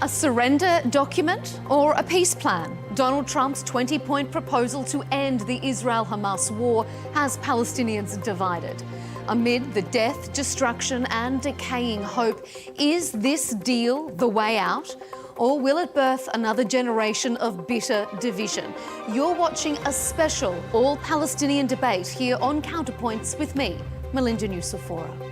A surrender document or a peace plan? Donald Trump's 20-point proposal to end the Israel-Hamas war has Palestinians divided. Amid the death, destruction and decaying hope, is this deal the way out? Or will it birth another generation of bitter division? You're watching a special all-Palestinian debate here on Counterpoints with me, Melinda Nusafora.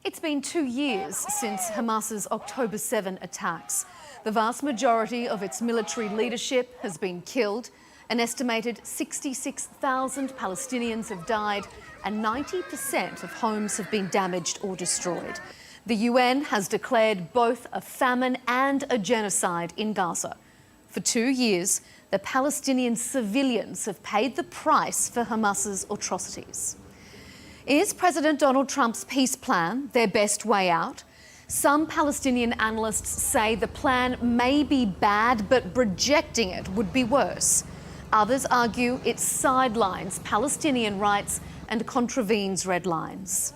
It's been 2 years since Hamas's October 7 attacks. The vast majority of its military leadership has been killed. An estimated 66,000 Palestinians have died and 90% of homes have been damaged or destroyed. The UN has declared both a famine and a genocide in Gaza. For 2 years, the Palestinian civilians have paid the price for Hamas's atrocities. Is President Donald Trump's peace plan their best way out? Some Palestinian analysts say the plan may be bad, but rejecting it would be worse. Others argue it sidelines Palestinian rights and contravenes red lines.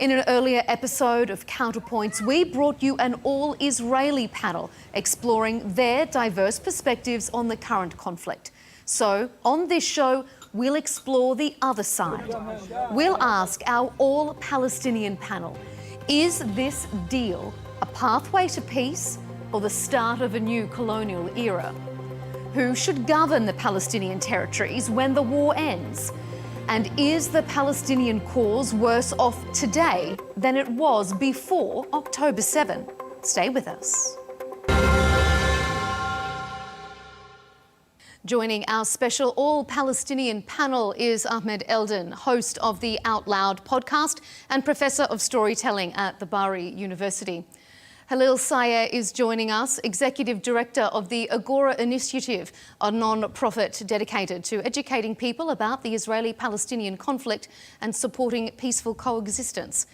In an earlier episode of Counterpoints, we brought you an all-Israeli panel exploring their diverse perspectives on the current conflict. So, on this show, we'll explore the other side. We'll ask our all-Palestinian panel, is this deal a pathway to peace or the start of a new colonial era? Who should govern the Palestinian territories when the war ends? And is the Palestinian cause worse off today than it was before October 7? Stay with us. Joining our special all-Palestinian panel is Ahmed Eldin, host of the Out Loud podcast and Professor of Storytelling at the Bari University. Halil Sayer is joining us, Executive Director of the Agora Initiative, a non-profit dedicated to educating people about the Israeli-Palestinian conflict and supporting peaceful coexistence.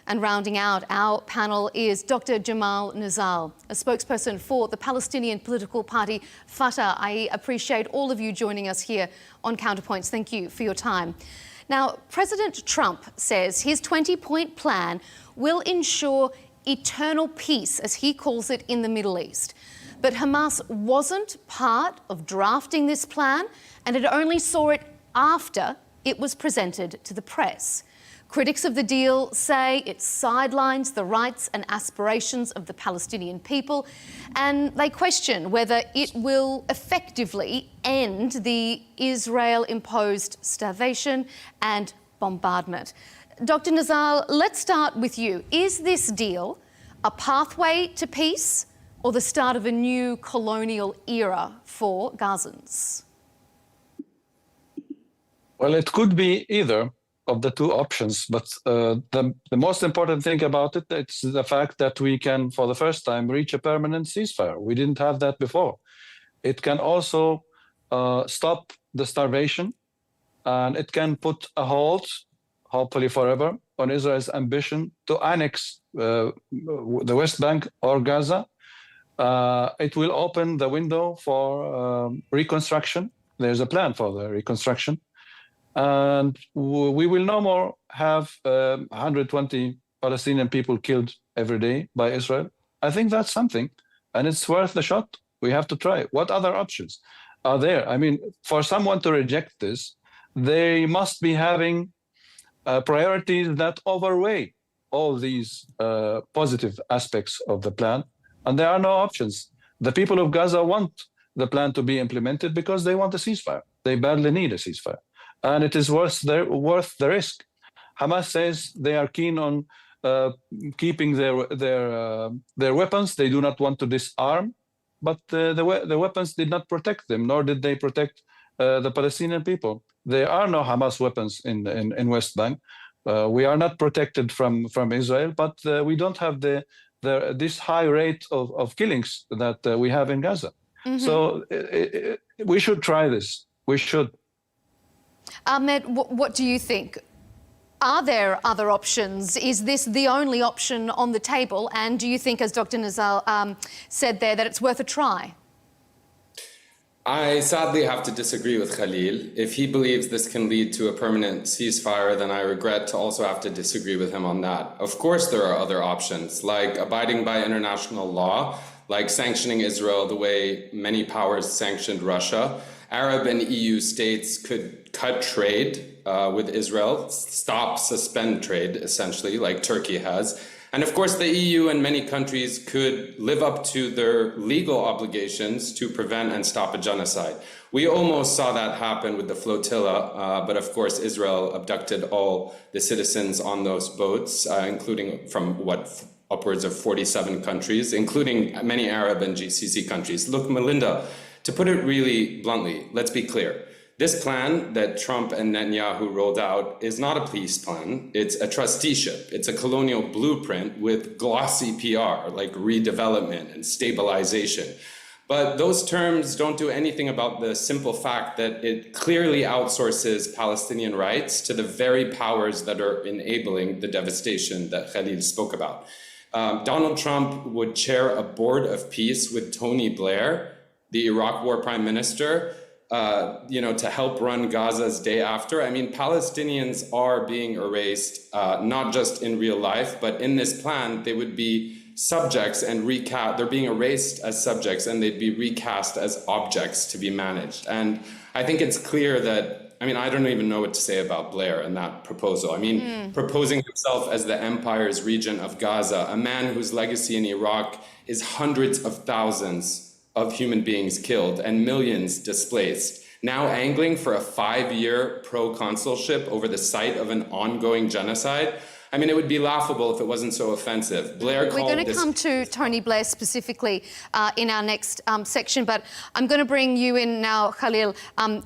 And rounding out our panel is Dr. Jamal Nizal, a spokesperson for the Palestinian political party Fatah. I appreciate all of you joining us here on Counterpoints. Thank you for your time. Now, President Trump says his 20-point plan will ensure eternal peace, as he calls it, in the Middle East. But Hamas wasn't part of drafting this plan, and it only saw it after it was presented to the press. Critics of the deal say it sidelines the rights and aspirations of the Palestinian people, and they question whether it will effectively end the Israel-imposed starvation and bombardment. Dr. Nizal, let's start with you. Is this deal a pathway to peace or the start of a new colonial era for Gazans? Well, it could be either of the two options, but the most important thing about it, it's the fact that we can, for the first time, reach a permanent ceasefire. We didn't have that before. It can also stop the starvation, and it can put a halt, hopefully forever, on Israel's ambition to annex the West Bank or Gaza. It will open the window for reconstruction. There's a plan for the reconstruction. And we will no more have 120 Palestinian people killed every day by Israel. I think that's something, and it's worth the shot. We have to try. What other options are there? I mean, for someone to reject this, they must be having priorities that overweigh all these positive aspects of the plan, and there are no options. The people of Gaza want the plan to be implemented because they want a ceasefire. They badly need a ceasefire. And it is worth the risk. Hamas says they are keen on keeping their weapons. They do not want to disarm, but the weapons did not protect them, nor did they protect the Palestinian people. There are no Hamas weapons in West Bank. We are not protected from Israel, but we don't have this high rate of killings that we have in Gaza. Mm-hmm. So we should try this. We should. Ahmed, what do you think? Are there other options? Is this the only option on the table? And do you think, as Dr. Nizal said there, that it's worth a try? I sadly have to disagree with Khalil. If he believes this can lead to a permanent ceasefire, then I regret to also have to disagree with him on that. Of course, there are other options, like abiding by international law, like sanctioning Israel the way many powers sanctioned Russia. Arab and EU states could cut trade with Israel, stop, suspend trade, essentially, like Turkey has. And of course, the EU and many countries could live up to their legal obligations to prevent and stop a genocide. We almost saw that happen with the flotilla, but of course, Israel abducted all the citizens on those boats, including from upwards of 47 countries, including many Arab and GCC countries. Look, Melinda, to put it really bluntly, let's be clear. This plan that Trump and Netanyahu rolled out is not a peace plan. It's a trusteeship. It's a colonial blueprint with glossy PR, like redevelopment and stabilization. But those terms don't do anything about the simple fact that it clearly outsources Palestinian rights to the very powers that are enabling the devastation that Khalil spoke about. Donald Trump would chair a board of peace with Tony Blair, the Iraq War Prime Minister, to help run Gaza's day after. I mean, Palestinians are being erased, not just in real life, but in this plan, they would be subjects and they're being erased as subjects and they'd be recast as objects to be managed. And I think it's clear that, I don't even know what to say about Blair and that proposal. Proposing himself as the empire's regent of Gaza, a man whose legacy in Iraq is hundreds of thousands of human beings killed and millions displaced, now angling for a 5-year pro-consulship over the site of an ongoing genocide. It would be laughable if it wasn't so offensive. Blair called We're going to come to Tony Blair specifically in our next section, but I'm going to bring you in now, Khalil.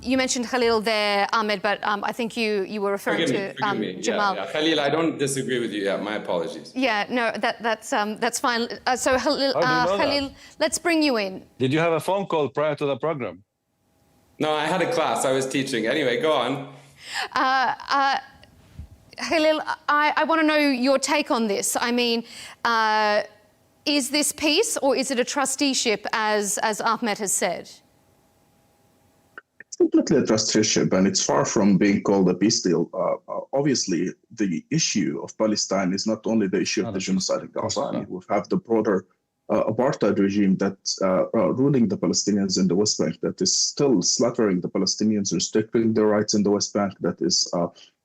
You mentioned Khalil there, Ahmed, but I think you were referring to Jamal. Yeah. Khalil, I don't disagree with you. Yeah, my apologies. Yeah, no, that's fine. So Khalil, let's bring you in. Did you have a phone call prior to the program? No, I had a class. I was teaching. Anyway, go on. Khalil, I want to know your take on this. Is this peace or is it a trusteeship, as Ahmed has said? It's completely a trusteeship, and it's far from being called a peace deal. Obviously, the issue of Palestine is not only the issue of the genocide in Gaza. We have the broader apartheid regime that's ruling the Palestinians in the West Bank, that is still slaughtering the Palestinians, restricting their rights in the West Bank, that is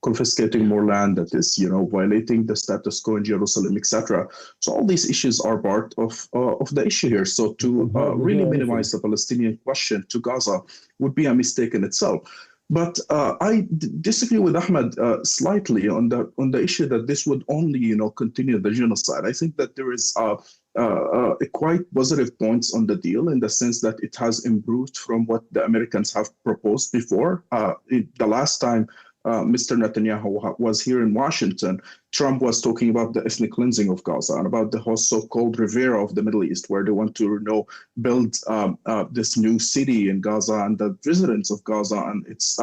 confiscating more land, that is, violating the status quo in Jerusalem, etc. So all these issues are part of the issue here. So to really minimize the Palestinian question to Gaza would be a mistake in itself. But I disagree with Ahmed slightly on the issue that this would only, continue the genocide. I think that there is quite positive points on the deal in the sense that it has improved from what the Americans have proposed before. The last time Mr. Netanyahu was here in Washington, Trump was talking about the ethnic cleansing of Gaza and about the whole so-called Riviera of the Middle East, where they want to build this new city in Gaza, and the residents of Gaza and its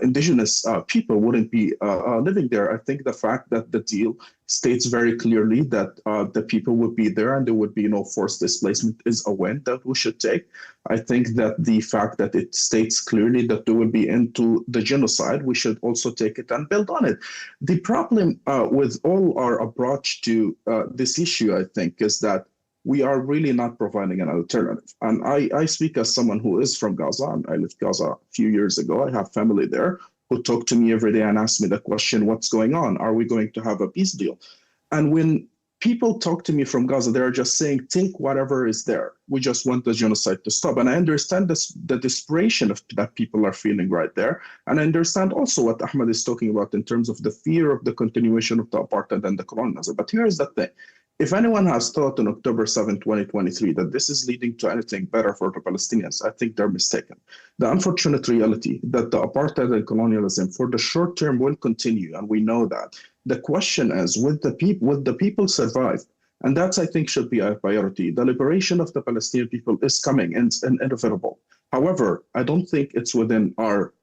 indigenous people wouldn't be living there. I think the fact that the deal states very clearly that the people would be there and there would be no forced displacement is a win that we should take. I think that the fact that it states clearly that there will be into the genocide, we should also take it and build on it. The problem with all our approach to this issue, I think, is that we are really not providing an alternative. And I speak as someone who is from Gaza, and I left Gaza a few years ago. I have family there who talk to me every day and ask me the question, what's going on? Are we going to have a peace deal? And when people talk to me from Gaza, they're just saying, think whatever is there. We just want the genocide to stop. And I understand the desperation that people are feeling right there. And I understand also what Ahmed is talking about in terms of the fear of the continuation of the apartheid and the colonialism. But here's the thing. If anyone has thought on October 7, 2023, that this is leading to anything better for the Palestinians, I think they're mistaken. The unfortunate reality that the apartheid and colonialism for the short term will continue, and we know that. The question is, would the people survive? And that's, I think, should be a priority. The liberation of the Palestinian people is coming and inevitable. However, I don't think it's within our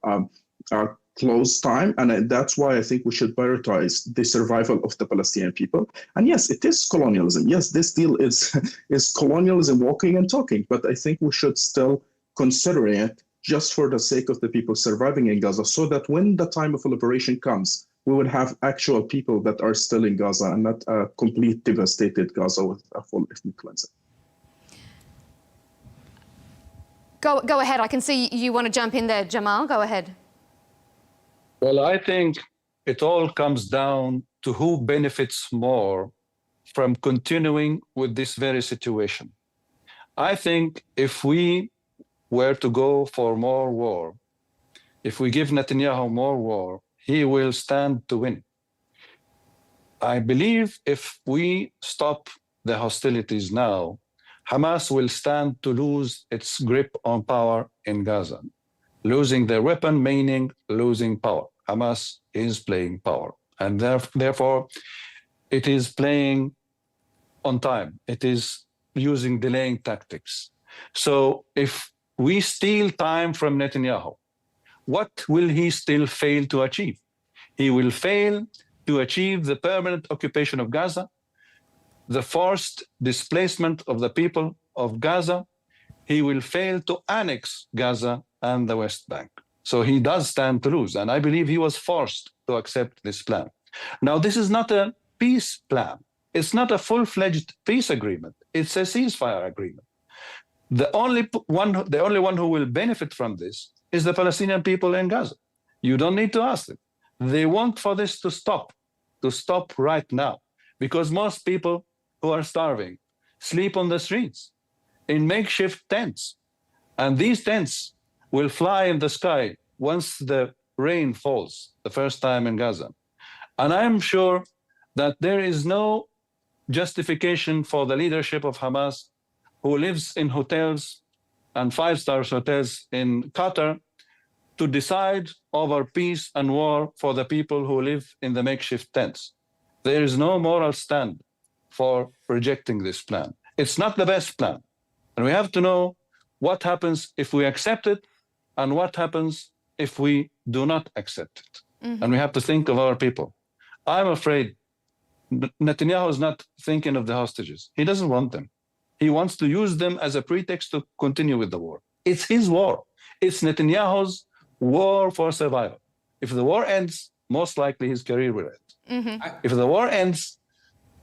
close time, and that's why I think we should prioritize the survival of the Palestinian people. And yes, it is colonialism. Yes, this deal is colonialism walking and talking, but I think we should still consider it just for the sake of the people surviving in Gaza, so that when the time of liberation comes, we would have actual people that are still in Gaza and not a complete devastated Gaza with a full ethnic cleansing. Go ahead. I can see you want to jump in there, Jamal. Go ahead. Well, I think it all comes down to who benefits more from continuing with this very situation. I think if we were to go for more war, if we give Netanyahu more war, he will stand to win. I believe if we stop the hostilities now, Hamas will stand to lose its grip on power in Gaza. Losing their weapon, meaning losing power. Hamas is playing power, and therefore it is playing on time. It is using delaying tactics. So if we steal time from Netanyahu, what will he still fail to achieve? He will fail to achieve the permanent occupation of Gaza, the forced displacement of the people of Gaza. He will fail to annex Gaza and the West Bank. So he does stand to lose. And I believe he was forced to accept this plan. Now, this is not a peace plan. It's not a full-fledged peace agreement. It's a ceasefire agreement. The only one who will benefit from this is the Palestinian people in Gaza. You don't need to ask them. They want for this to stop right now, because most people who are starving sleep on the streets in makeshift tents. And these tents will fly in the sky once the rain falls the first time in Gaza. And I'm sure that there is no justification for the leadership of Hamas, who lives in hotels and five-star hotels in Qatar, to decide over peace and war for the people who live in the makeshift tents. There is no moral stand for rejecting this plan. It's not the best plan. And we have to know what happens if we accept it and what happens if we do not accept it. And we have to think of our people. I'm afraid Netanyahu is not thinking of the hostages. He doesn't want them. He wants to use them as a pretext to continue with the war. It's his war. It's Netanyahu's war for survival. If the war ends, most likely his career will end. If the war ends,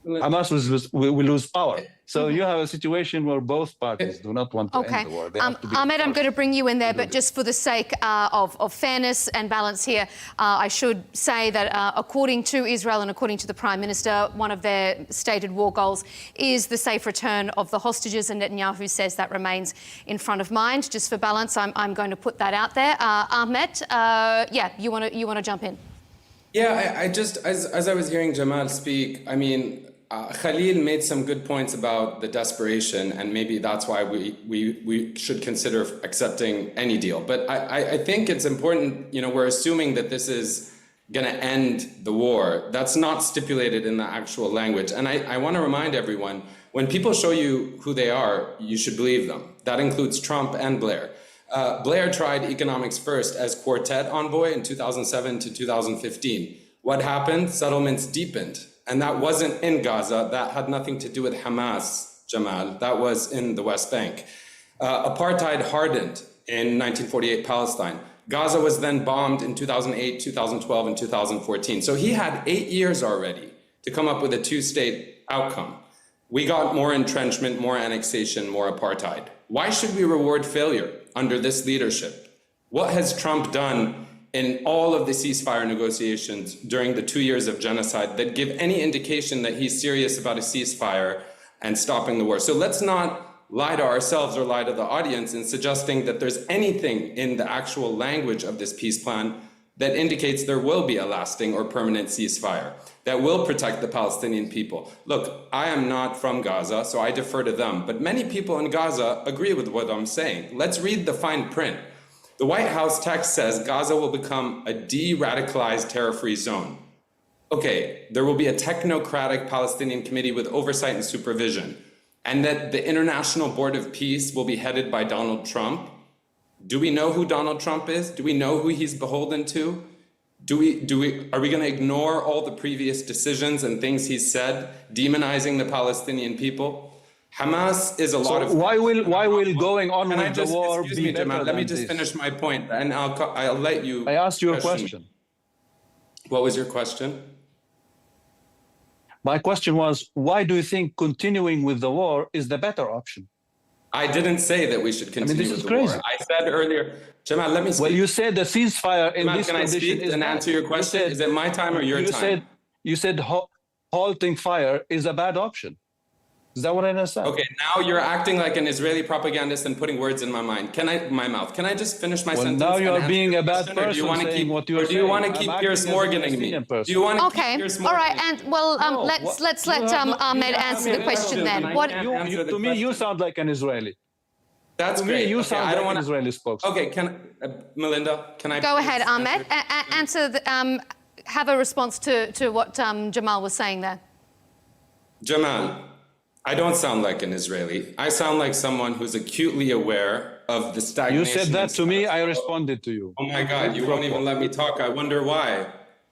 Hamas will lose power. So you have a situation where both parties do not want to end the war. Ahmed, I'm going to bring you in there, but just for the sake of fairness and balance here, I should say that according to Israel and according to the Prime Minister, one of their stated war goals is the safe return of the hostages, and Netanyahu says that remains in front of mind. Just for balance, I'm going to put that out there. Ahmed, you want to jump in? Yeah, I just, as I was hearing Jamal speak, I mean, Khalil made some good points about the desperation, and maybe that's why we should consider accepting any deal. But I think it's important, we're assuming that this is going to end the war. That's not stipulated in the actual language. And I want to remind everyone, when people show you who they are, you should believe them. That includes Trump and Blair. Blair tried economics first as quartet envoy in 2007 to 2015. What happened? Settlements deepened. And that wasn't in Gaza. That had nothing to do with Hamas, Jamal. That was in the West Bank. Apartheid hardened in 1948 Palestine. Gaza was then bombed in 2008, 2012, and 2014. So he had 8 years already to come up with a two-state outcome. We got more entrenchment, more annexation, more apartheid. Why should we reward failure under this leadership? What has Trump done in all of the ceasefire negotiations during the 2 years of genocide that give any indication that he's serious about a ceasefire and stopping the war? So let's not lie to ourselves or lie to the audience in suggesting that there's anything in the actual language of this peace plan that indicates there will be a lasting or permanent ceasefire that will protect the Palestinian people. Look, I am not from Gaza, so I defer to them, but many people in Gaza agree with what I'm saying. Let's read the fine print. The White House text says Gaza will become a de-radicalized terror-free zone. Okay, there will be a technocratic Palestinian committee with oversight and supervision, and that the International Board of Peace will be headed by Donald Trump. Do we know who Donald Trump is? Do we know who he's beholden to? are we going to ignore all the previous decisions and things he's said, demonizing the Palestinian people? Hamas is a lot of. Why will going on with the war excuse be me, better Jamal, let me than just this? finish my point, and I'll let you. I asked you a question. What was your question? My question was, why do you think continuing with the war is the better option? I didn't say that we should continue this with is the crazy. war. I said earlier, Jamal, let me speak. Well, you said the ceasefire in Jamal, this can I condition speak is and bad. answer your question? Is it my time or your time? You said halting fire is a bad option. Is that what I understand? Okay, now you're acting like an Israeli propagandist and putting words in my mouth. Can I just finish my sentence? Now you are being a bad Or person do you want to saying keep, what you're or do you want to saying. keep I'm Piers acting as a Morganing me? Palestinian person. Do you want to keep Okay, Piers all right, Morganing? and well, No, let's let Ahmed answer the question then. What? To me, you sound like an Israeli. That's To great. me, you Okay, sound I don't like an want Israeli spokesman. Okay, Melinda, can I Go ahead, Ahmed. answer? Answer. Have a response to what Jamal was saying there. Jamal, I don't sound like an Israeli. I sound like someone who's acutely aware of the stagnation. You said that to me, I responded to you. Oh my God, you won't even let me talk. I wonder why.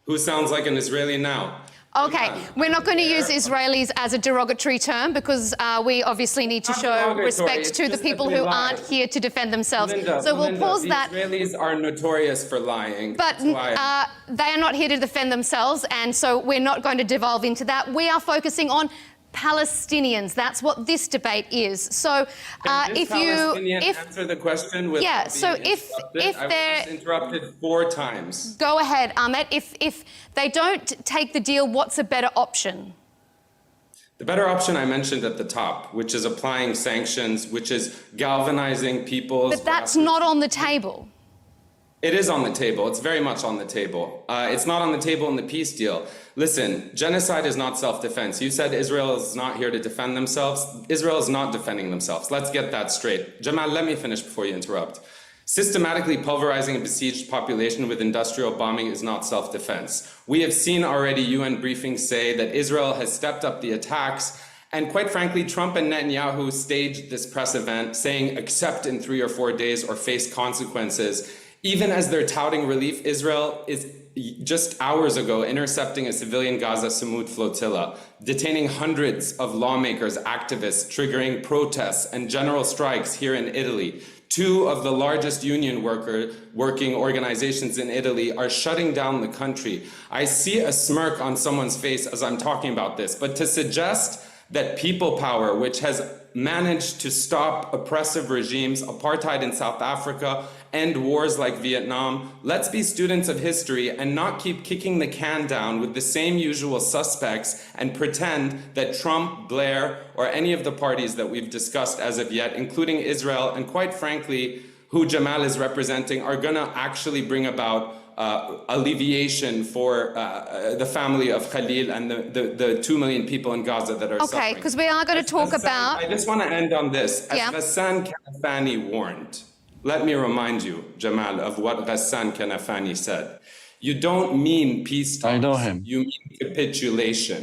Who sounds like an Israeli now? Okay, we're not going to use Israelis as a derogatory term because we obviously need to show respect to the people who aren't here to defend themselves. So we'll pause that. Israelis are notorious for lying. But they are not here to defend themselves, and so we're not going to devolve into that. We are focusing on Palestinians. That's what this debate is. So if answer the question with so if they're interrupted 4 times. Go ahead, Ahmed. If they don't take the deal, what's a better option? The better option I mentioned at the top, which is applying sanctions, which is galvanizing people's. But that's not on the table. It is on the table. It's very much on the table. It's not on the table in the peace deal. Listen, genocide is not self-defense. You said Israel is not here to defend themselves. Israel is not defending themselves. Let's get that straight. Jamal, let me finish before you interrupt. Systematically pulverizing a besieged population with industrial bombing is not self-defense. We have seen already UN briefings say that Israel has stepped up the attacks. And quite frankly, Trump and Netanyahu staged this press event saying accept in 3 or 4 days or face consequences. Even as they're touting relief, Israel is just hours ago intercepting a civilian Gaza Samud flotilla, detaining hundreds of lawmakers, activists, triggering protests and general strikes here in Italy. 2 of the largest union working organizations in Italy are shutting down the country. I see a smirk on someone's face as I'm talking about this, but to suggest that people power, which has managed to stop oppressive regimes, apartheid in South Africa, end wars like Vietnam. Let's be students of history and not keep kicking the can down with the same usual suspects and pretend that Trump, Blair, or any of the parties that we've discussed as of yet, including Israel, and quite frankly, who Jamal is representing, are gonna actually bring about alleviation for the family of Khalil and the 2 million people in Gaza that are suffering. Okay, because we are going to talk about. I just want to end on this. As Yeah. Ghassan Kanafani warned, let me remind you, Jamal, of what Ghassan Kanafani said. You don't mean peace talks. I know him. You mean capitulation.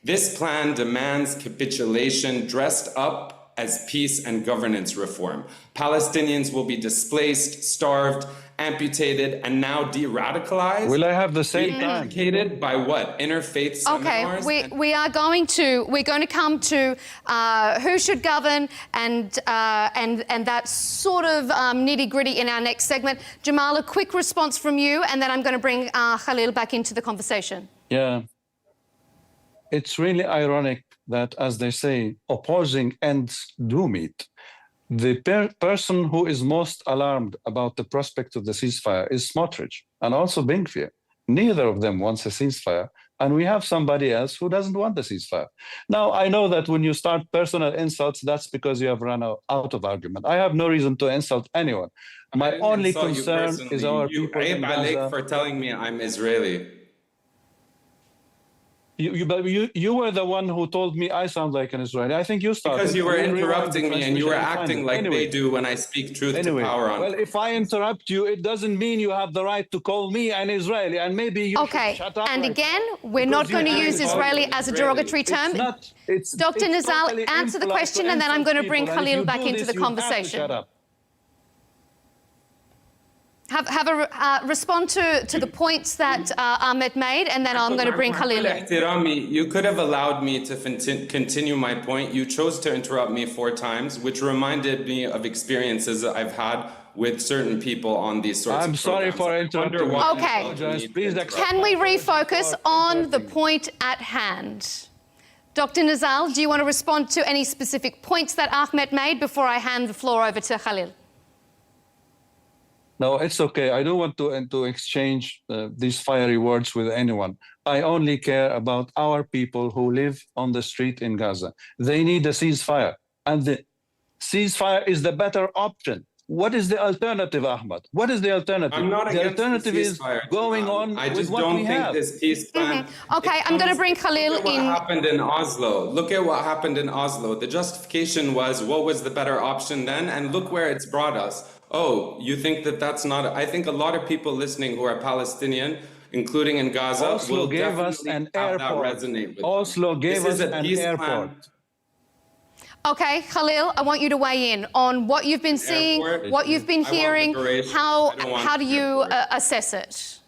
This plan demands capitulation dressed up as peace and governance reform. Palestinians will be displaced, starved, amputated, and now de-radicalized. Will I have the same time? Educated by what? Interfaith seminars? Okay, we're going to come to who should govern and that sort of nitty-gritty in our next segment. Jamal, a quick response from you, and then I'm going to bring Khalil back into the conversation. Yeah. It's really ironic that, as they say, opposing ends do meet. The person who is most alarmed about the prospect of the ceasefire is Smotrich and also Ben-Gvir. Neither of them wants a ceasefire, and we have somebody else who doesn't want the ceasefire. Now, I know that when you start personal insults, that's because you have run out of argument. I have no reason to insult anyone. My only concern is our people in Gaza. For telling me I'm Israeli. You were the one who told me I sound like an Israeli. I think you started. Because you were interrupting me and you were acting like they do when I speak truth to power on. Well, if I interrupt you, it doesn't mean you have the right to call me an Israeli, and maybe you should shut up. And again, we're not going to use Israeli as a derogatory term. Dr. Nizal, answer the question, and then I'm going to bring Khalil back into the conversation. Respond to the points that Ahmed made, and then I'm going to bring Khalil in. You could have allowed me to continue my point. You chose to interrupt me 4 times, which reminded me of experiences that I've had with certain people on these sorts of programs. I'm sorry for interrupting. Okay. Please, can we refocus on the point at hand? Dr. Nizal, do you want to respond to any specific points that Ahmed made before I hand the floor over to Khalil? No, it's okay. I don't want to exchange these fiery words with anyone. I only care about our people who live on the street in Gaza. They need a ceasefire, and the ceasefire is the better option. What is the alternative, Ahmad? What is the alternative? I'm not the alternative the is going on with what we have. This peace plan. Okay, I'm going to bring Khalil in. Look at what happened in Oslo. Look at what happened in Oslo. The justification was what was the better option then, and look where it's brought us. Oh, you think that that's not? I think a lot of people listening who are Palestinian, including in Gaza, Oslo gave us an airport. Oslo gave us an airport. Okay, Khalil, I want you to weigh in on what you've been seeing, what you've been hearing. How do you assess it?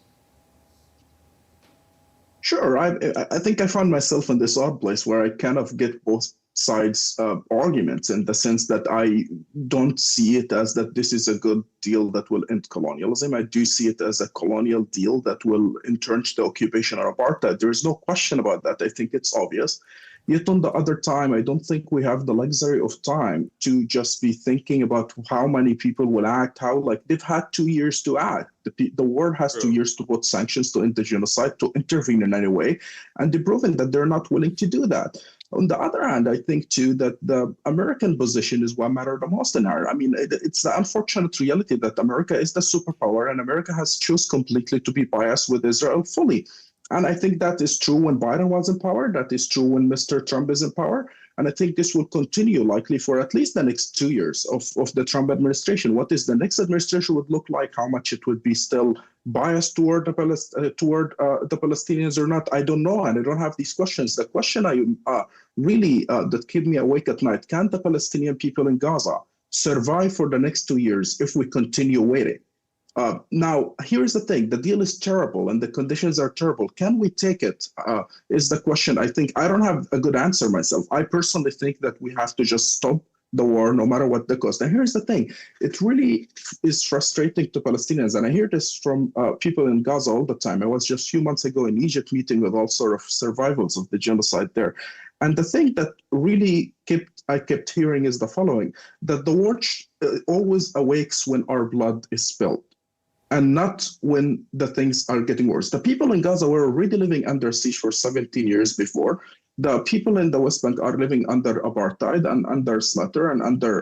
Sure. I think I found myself in this odd place where I kind of get both sides' arguments, in the sense that I don't see it as that this is a good deal that will end colonialism. I do see it as a colonial deal that will entrench the occupation or apartheid. There is no question about that. I think it's obvious. Yet on the other time, I don't think we have the luxury of time to just be thinking about how many people will act, they've had 2 years to act. The world has 2 years to put sanctions, to end the genocide, to intervene in any way, and they've proven that they're not willing to do that. On the other hand, I think, too, that the American position is what mattered the most in our. I mean, it's the unfortunate reality that America is the superpower, and America has chosen completely to be biased with Israel fully. And I think that is true when Biden was in power. That is true when Mr. Trump is in power. And I think this will continue likely for at least the next 2 years of the Trump administration. What is the next administration would look like, how much it would be still biased toward the Palestinians or not, I don't know. And I don't have these questions. The question that keep me awake at night, can the Palestinian people in Gaza survive for the next 2 years if we continue waiting? Now, here's the thing. The deal is terrible and the conditions are terrible. Can we take it? Is the question. I think I don't have a good answer myself. I personally think that we have to just stop the war no matter what the cost. And here's the thing. It really is frustrating to Palestinians. And I hear this from people in Gaza all the time. I was just a few months ago in Egypt meeting with all sort of survivors of the genocide there. And the thing that really I kept hearing is the following, that the war always awakes when our blood is spilled, and not when the things are getting worse. The people in Gaza were already living under siege for 17 years before. The people in the West Bank are living under apartheid and under slaughter and under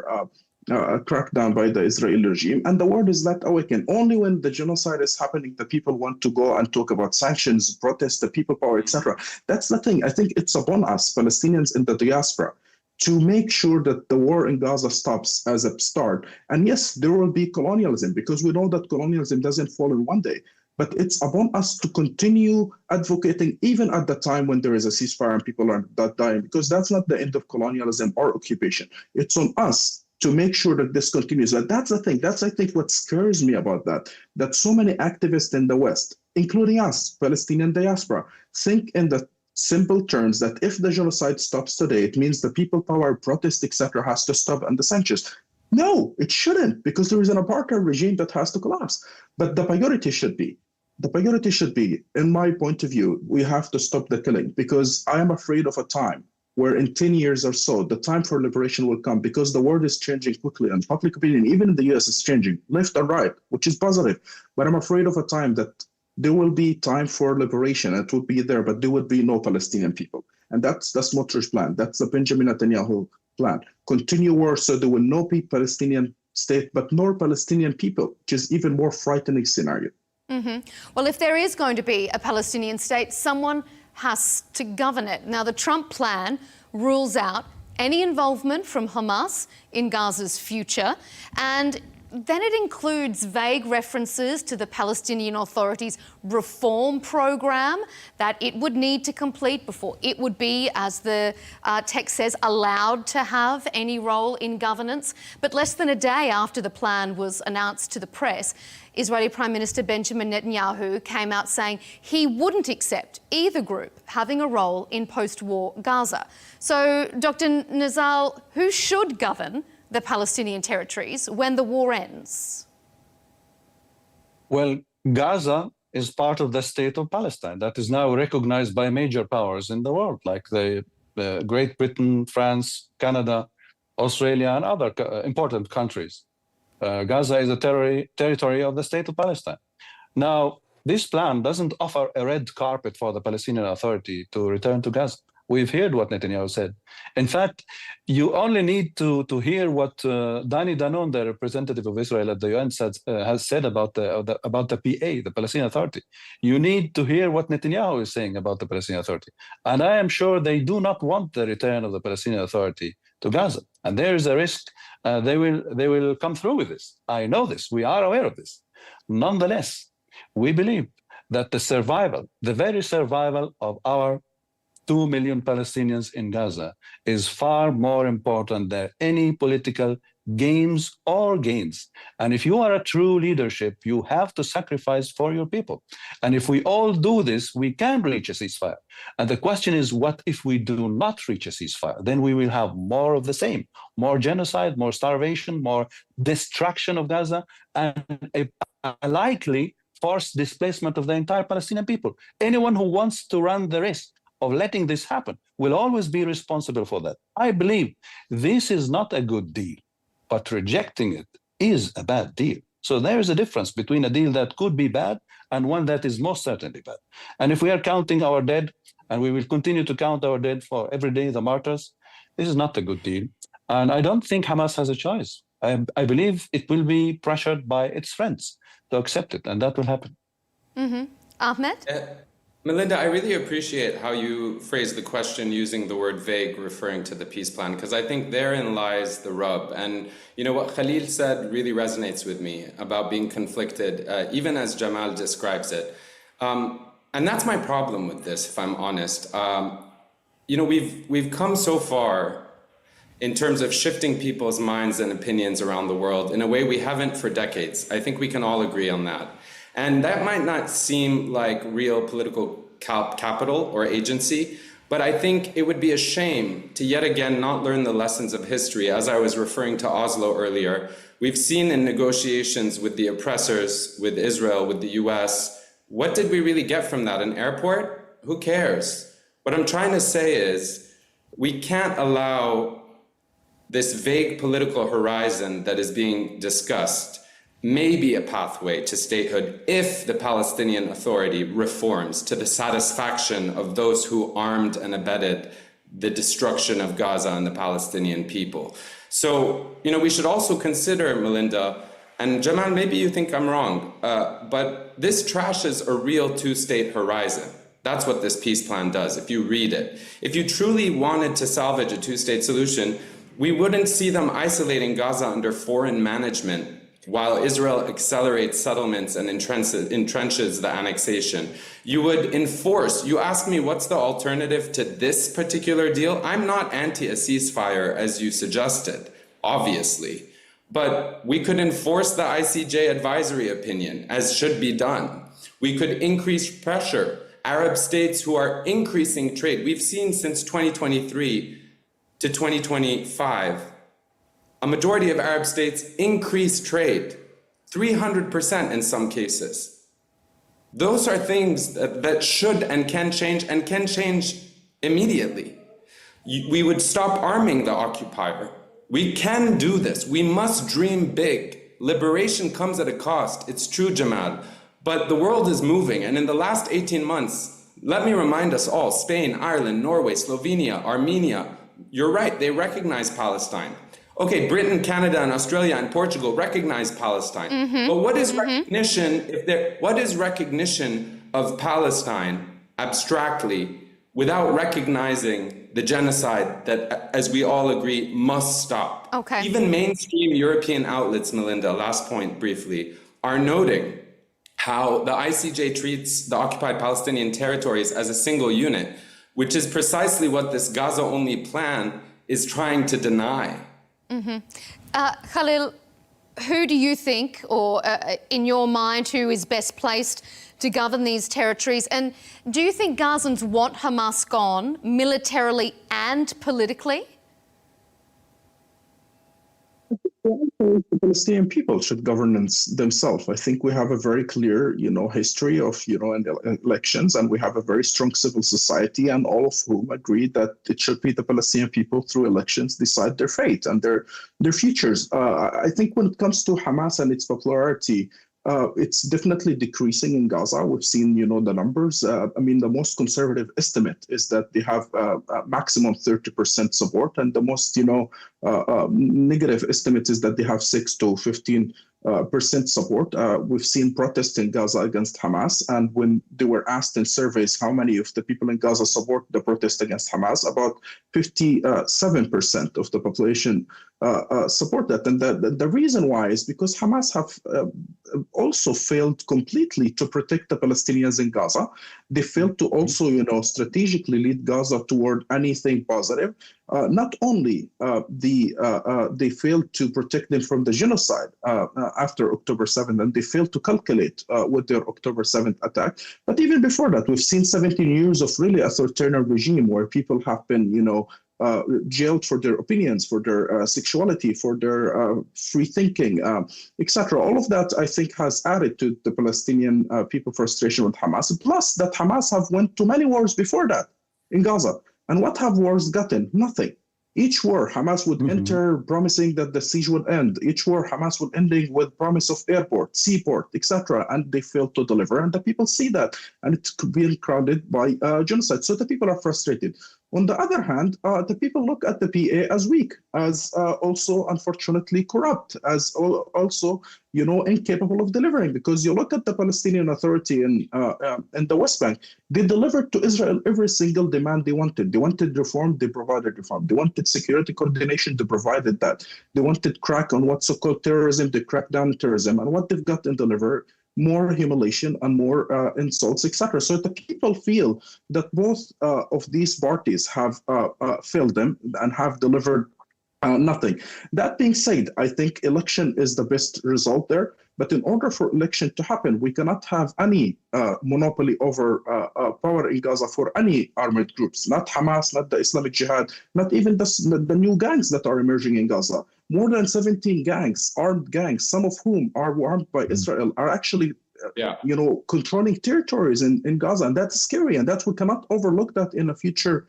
a crackdown by the Israeli regime. And the world is not awakened. Only when the genocide is happening, the people want to go and talk about sanctions, protest, the people power, etc. That's the thing. I think it's upon us, Palestinians in the diaspora, to make sure that the war in Gaza stops as a start. And yes, there will be colonialism, because we know that colonialism doesn't fall in one day. But it's upon us to continue advocating, even at the time when there is a ceasefire and people are not dying, because that's not the end of colonialism or occupation. It's on us to make sure that this continues. And that's the thing. That's, I think, what scares me about that so many activists in the West, including us, Palestinian diaspora, think in the simple terms that if the genocide stops today, it means the people power, protest, etc. has to stop and the sanctions. No, it shouldn't, because there is an apartheid regime that has to collapse. But the priority should be, in my point of view, we have to stop the killing, because I am afraid of a time where in 10 years or so, the time for liberation will come, because the world is changing quickly and public opinion, even in the US, is changing left and right, which is positive. But I'm afraid of a time that there will be time for liberation. It will be there, but there would be no Palestinian people. And that's Smotrich's plan. That's the Benjamin Netanyahu plan. Continue war so there will not be Palestinian state, but nor Palestinian people, which is even more frightening scenario. Mm-hmm. Well, if there is going to be a Palestinian state, someone has to govern it. Now, the Trump plan rules out any involvement from Hamas in Gaza's future, and then it includes vague references to the Palestinian Authority's reform program that it would need to complete before it would be, as the text says, allowed to have any role in governance. But less than a day after the plan was announced to the press, Israeli Prime Minister Benjamin Netanyahu came out saying he wouldn't accept either group having a role in post-war Gaza. So, Dr. Nizal, who should govern the Palestinian territories when the war ends? Well, Gaza is part of the state of Palestine that is now recognized by major powers in the world, like the Great Britain, France, Canada, Australia, and other important countries. Gaza is a territory of the state of Palestine. Now, this plan doesn't offer a red carpet for the Palestinian Authority to return to Gaza. We've heard what Netanyahu said. In fact, you only need to hear what Danny Danon, the representative of Israel at the UN, has said about the PA, the Palestinian Authority. You need to hear what Netanyahu is saying about the Palestinian Authority. And I am sure they do not want the return of the Palestinian Authority to Gaza. And there is a risk they will come through with this. I know this. We are aware of this. Nonetheless, we believe that the very survival of our 2 million Palestinians in Gaza is far more important than any political games or gains. And if you are a true leadership, you have to sacrifice for your people. And if we all do this, we can reach a ceasefire. And the question is, what if we do not reach a ceasefire? Then we will have more of the same, more genocide, more starvation, more destruction of Gaza, and a likely forced displacement of the entire Palestinian people. Anyone who wants to run the risk of letting this happen will always be responsible for that. I believe this is not a good deal, but rejecting it is a bad deal. So there is a difference between a deal that could be bad and one that is most certainly bad. And if we are counting our dead, and we will continue to count our dead for every day, the martyrs, this is not a good deal. And I don't think Hamas has a choice. I believe it will be pressured by its friends to accept it, and that will happen. Mm-hmm. Ahmed? Melinda, I really appreciate how you phrase the question using the word vague, referring to the peace plan, because I think therein lies the rub. And you know what Khalil said really resonates with me about being conflicted, even as Jamal describes it. And that's my problem with this, if I'm honest. You know, we've come so far in terms of shifting people's minds and opinions around the world in a way we haven't for decades. I think we can all agree on that. And that might not seem like real political capital or agency, but I think it would be a shame to yet again not learn the lessons of history. As I was referring to Oslo earlier, we've seen in negotiations with the oppressors, with Israel, with the US, what did we really get from that? An airport? Who cares? What I'm trying to say is we can't allow this vague political horizon that is being discussed may be a pathway to statehood if the Palestinian Authority reforms to the satisfaction of those who armed and abetted the destruction of Gaza and the Palestinian people. So, you know, we should also consider, Melinda, and Jamal, maybe you think I'm wrong, but this trashes a real two-state horizon. That's what this peace plan does, if you read it. If you truly wanted to salvage a two-state solution, we wouldn't see them isolating Gaza under foreign management while Israel accelerates settlements and entrenches the annexation. You would enforce, you ask me what's the alternative to this particular deal? I'm not anti a ceasefire as you suggested, obviously, but we could enforce the ICJ advisory opinion as should be done. We could increase pressure. Arab states who are increasing trade, we've seen since 2023 to 2025, a majority of Arab states increase trade, 300% in some cases. Those are things that should and can change immediately. We would stop arming the occupier. We can do this. We must dream big. Liberation comes at a cost. It's true, Jamal. But the world is moving, and in the last 18 months, let me remind us all, Spain, Ireland, Norway, Slovenia, Armenia, you're right, they recognize Palestine. Okay, Britain, Canada, and Australia and Portugal recognize Palestine. Mm-hmm. But what is recognition what is recognition of Palestine abstractly without recognizing the genocide that, as we all agree, must stop. Okay. Even mainstream European outlets, Melinda, last point briefly, are noting how the ICJ treats the occupied Palestinian territories as a single unit, which is precisely what this Gaza-only plan is trying to deny. Khalil, who do you think, or in your mind, who is best placed to govern these territories? And do you think Gazans want Hamas gone militarily and politically? The Palestinian people should govern themselves. I think we have a very clear, history of, elections, and we have a very strong civil society, and all of whom agree that it should be the Palestinian people through elections decide their fate and their futures. I think when it comes to Hamas and its popularity, it's definitely decreasing in Gaza. We've seen, the numbers. The most conservative estimate is that they have a maximum 30% support, and the most, negative estimate is that they have 6 to 15% support. We've seen protests in Gaza against Hamas, and when they were asked in surveys how many of the people in Gaza support the protest against Hamas, about 57% of the population support that. And the reason why is because Hamas have also failed completely to protect the Palestinians in Gaza. They failed to also, strategically lead Gaza toward anything positive. Not only they failed to protect them from the genocide after October 7th, and they failed to calculate with their October 7th attack. But even before that, we've seen 17 years of really authoritarian regime where people have been, jailed for their opinions, for their sexuality, for their free thinking, etc. All of that, I think, has added to the Palestinian people frustration with Hamas. Plus, that Hamas have went to many wars before that in Gaza. And what have wars gotten? Nothing. Each war, Hamas would enter promising that the siege would end. Each war, Hamas would ending with promise of airport, seaport, etc. And they failed to deliver. And the people see that. And it's being crowded by genocide. So the people are frustrated. On the other hand, the people look at the PA as weak, as also, unfortunately, corrupt, as also, incapable of delivering. Because you look at the Palestinian Authority in the West Bank, they delivered to Israel every single demand they wanted. They wanted reform, they provided reform. They wanted security coordination, they provided that. They wanted crack on what's so-called terrorism, they cracked down on terrorism. And what they've got and delivered, more humiliation and more insults, etc. So the people feel that both of these parties have failed them and have delivered nothing. That being said, I think election is the best result there. But in order for election to happen, we cannot have any monopoly over power in Gaza for any armed groups, not Hamas, not the Islamic Jihad, not even the new gangs that are emerging in Gaza. More than 17 gangs, armed gangs, some of whom are armed by Israel, are actually controlling territories in Gaza. And that's scary. And that we cannot overlook that in a future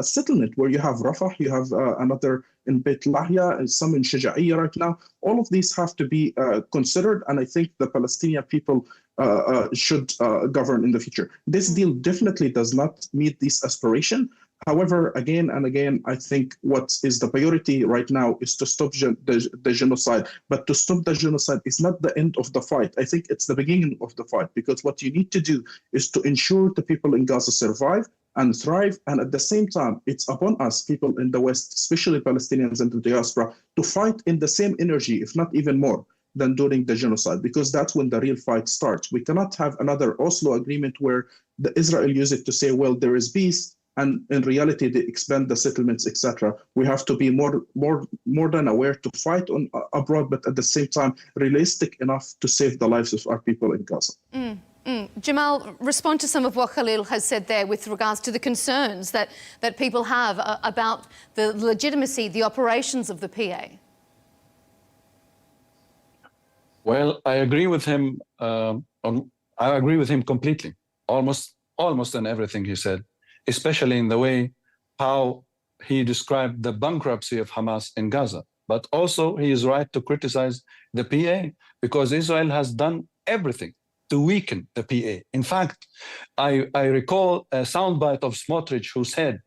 settlement where you have Rafah, you have another in Beit Lahia, and some in Shaja'iyya right now. All of these have to be considered, and I think the Palestinian people should govern in the future. This deal definitely does not meet this aspiration. However, again and again, I think what is the priority right now is to stop the genocide. But to stop the genocide is not the end of the fight. I think it's the beginning of the fight, because what you need to do is to ensure the people in Gaza survive and thrive. And at the same time, it's upon us, people in the West, especially Palestinians and the diaspora, to fight in the same energy, if not even more, than during the genocide, because that's when the real fight starts. We cannot have another Oslo agreement where Israel use it to say, well, there is peace, and in reality, they expand the settlements, etc. We have to be more than aware to fight on abroad, but at the same time, realistic enough to save the lives of our people in Gaza. Jamal, respond to some of what Khalil has said there with regards to the concerns that people have about the legitimacy, the operations of the PA. Well, I agree with him. I agree with him completely, almost in everything he said, especially in the way how he described the bankruptcy of Hamas in Gaza. But also, he is right to criticize the PA, because Israel has done everything to weaken the PA. In fact, I recall a soundbite of Smotrich who said,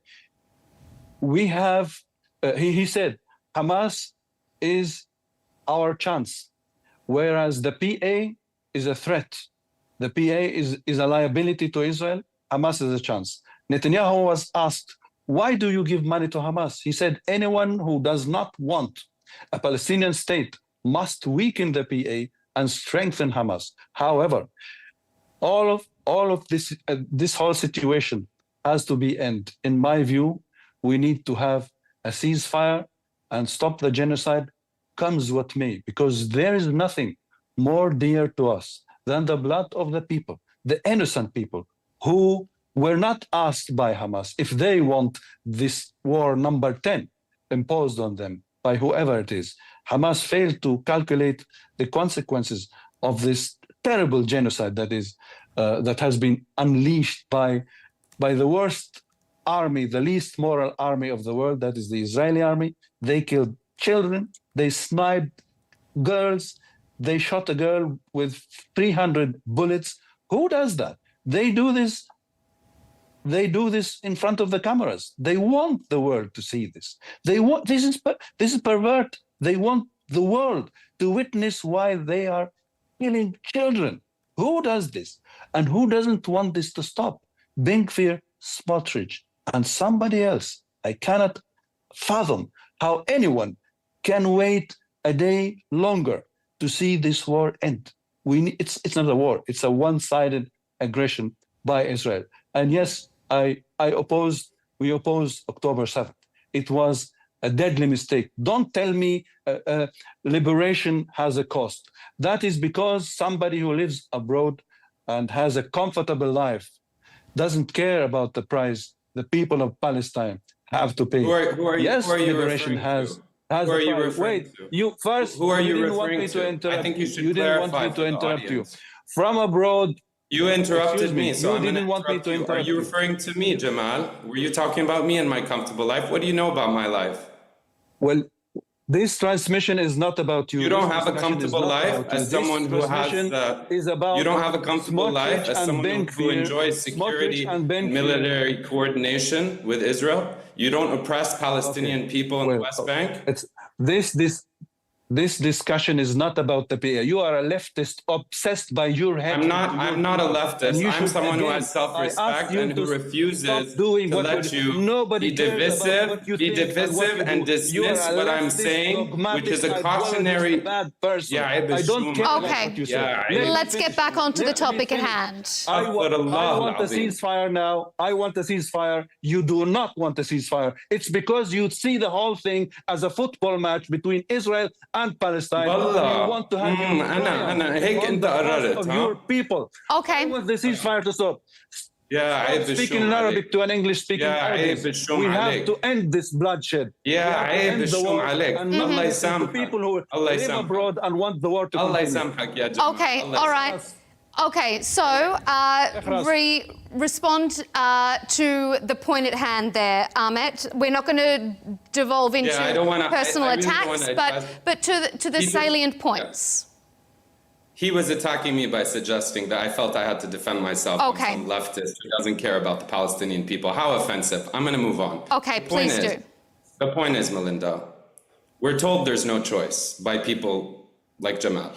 he said, Hamas is our chance, whereas the PA is a threat. The PA is a liability to Israel. Hamas is a chance. Netanyahu was asked, why do you give money to Hamas? He said, anyone who does not want a Palestinian state must weaken the PA and strengthen Hamas. However, all of this this whole situation has to be end. In my view, we need to have a ceasefire and stop the genocide, comes what may, because there is nothing more dear to us than the blood of the people, the innocent people who were not asked by Hamas if they want this war number 10 imposed on them by whoever it is. Hamas failed to calculate the consequences of this terrible genocide that has been unleashed by the worst army, the least moral army of the world, that is the Israeli army. They killed children, they sniped girls, they shot a girl with 300 bullets. Who does that? They do this in front of the cameras. They want the world to see this. They want this is pervert. They want the world to witness why they are killing children. Who does this? And who doesn't want this to stop? Ben-Gvir, Smotrich, and somebody else. I cannot fathom how anyone can wait a day longer to see this war end. It's not a war. It's a one-sided aggression by Israel. And yes, we opposed October 7th. It was a deadly mistake. Don't tell me liberation has a cost. That is because somebody who lives abroad and has a comfortable life doesn't care about the price the people of Palestine have to pay. Who are you liberation has a price. Wait, you first. Who are you didn't want referring me to to? interrupt I think you should you didn't want clarify me for to the interrupt you. audience. From abroad. You interrupted Excuse me, me, so you I'm going to didn't want me interrupt to you. Are interrupt you you. referring to me, Jamal? Were you talking about me and my comfortable life? What do you know about my life? Well, this transmission is not about you. You don't This have a discussion is comfortable not life about you. as This someone who has. transmission is about You don't have a comfortable life Smotrich as and someone who Ben-Gvir, enjoys security Smotrich and and Ben-Gvir. military coordination with Israel. You don't oppress Palestinian people in the West Bank. This discussion is not about the PA. You are a leftist obsessed by your head. I'm not a leftist. I'm someone who has self-respect and who refuses to let you be divisive and dismiss what I'm saying, which is a cautionary. Yeah, I don't care about Okay. what you say. Let's get back onto the topic at hand. I want a ceasefire now. I want a ceasefire. You do not want a ceasefire. It's because you see the whole thing as a football match between Israel and Palestine. And you want to have your people. Okay. I want the ceasefire to stop. Yeah, Speaking in Arabic to an English-speaking audience. We have to end this bloodshed. Yeah, عيب الشوم عليك. الله يسامحك. People who live abroad and want the war to الله continue. يسامحك يا جماعة. Okay, all right. Okay, so respond to the point at hand there, Ahmet. We're not going to devolve into personal attacks, but to the salient points. He was attacking me by suggesting that I felt I had to defend myself from some leftist who doesn't care about the Palestinian people. How offensive. I'm going to move on. Okay, please do. The point is, Melinda, we're told there's no choice by people like Jamal,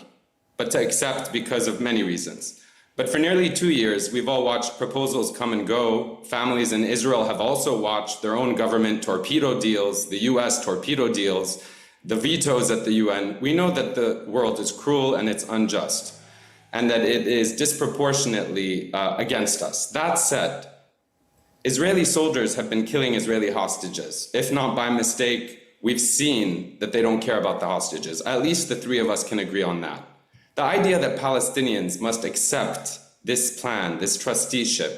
but to accept because of many reasons. But for nearly 2 years, we've all watched proposals come and go. Families in Israel have also watched their own government torpedo deals, the US torpedo deals, the vetoes at the UN. We know that the world is cruel and it's unjust, and that it is disproportionately against us. That said, Israeli soldiers have been killing Israeli hostages. If not by mistake, we've seen that they don't care about the hostages. At least the three of us can agree on that. The idea that Palestinians must accept this plan, this trusteeship,